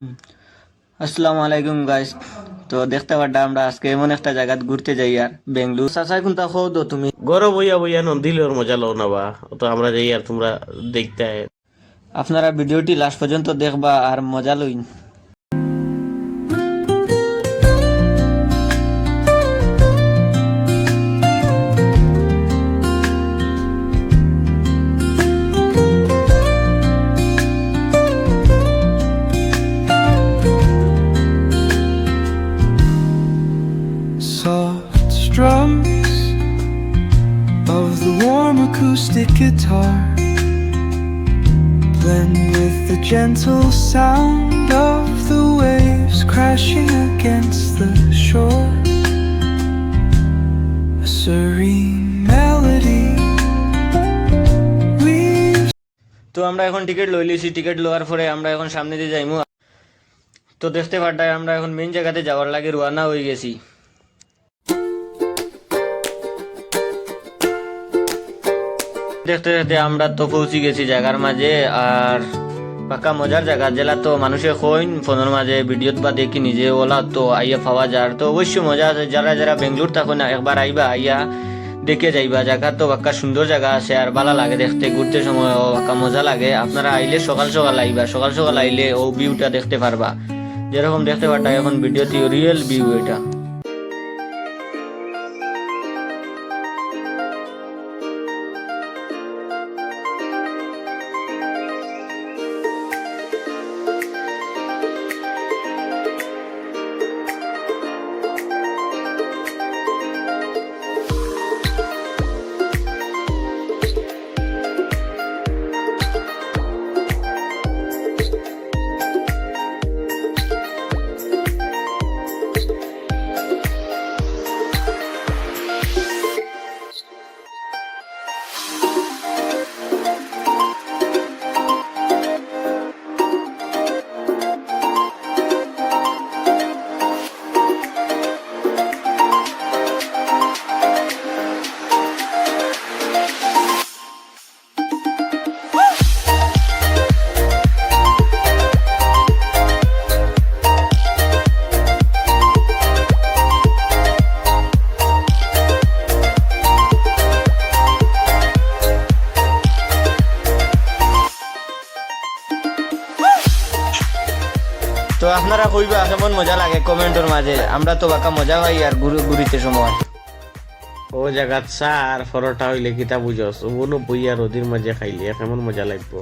হুম। আসসালামু আলাইকুম গাইস। তো দেখতে পারটা আমরা আজকে এমন একটা জায়গা ঘুরতে যাই আর বেঙ্গলুর সাসাই কোনটা খো দো তুমি। গরম হইয়া বইয়া নন্দিলের মজা লও না বা তো আমরা যাই আর তোমরা দেখতে আয়। আপনারা ভিডিওটি লাস্ট পর্যন্ত দেখবা আর মজা লইন। Soft strums of the warm acoustic guitar blend with the gentle sound of the waves crashing against the shore. A serene melody weaves. তো আমরা এখন টিকিট লই লিছি, টিকিট লওয়ার পরে আমরা এখন সামনে দিয়ে যাইমু। তো দেখতে পারটাই আমরা এখন মেইন জায়গাতে যাওয়ার লাগে রওনা হয়ে গেছি। দেখতে দেখতে আমরা তো পৌঁছে গেছি জায়গার মাঝে। আর পাকা মজার জায়গা জেলা তো মানুষে কইন ফোনের মাঝে ভিডিওত বা দেখি নিজে ওলা তো আইয়া পাওয়া যার তো অবশ্যই মজা আছে। যারা যারা বেঙ্গলোর থাকো না একবার আইবা আইয়া দেখে যাইবা। জায়গা তো পাক্কা সুন্দর জায়গা আছে আর ভালো লাগে দেখতে, ঘুরতে সময় পাক্কা মজা লাগে। আপনারা আইলে সকাল সকাল আইবা, সকাল সকাল আইলে ও ভিউটা দেখতে পারবা। যেরকম দেখতে পারটা এখন ভিডিওতে রিয়েল ভিউ এটা। তো আপনারা কইবা কেমন মজা লাগে কমেন্টের মাঝে। আমরা তো বাকা মজা পাই আর ঘুরিতে সময়। ও জায়গা চা আর পরোটা হইলে কিতা বুঝস ওনো বইয়া রোদির মাঝে খাইলে কেমন মজা লাগবো।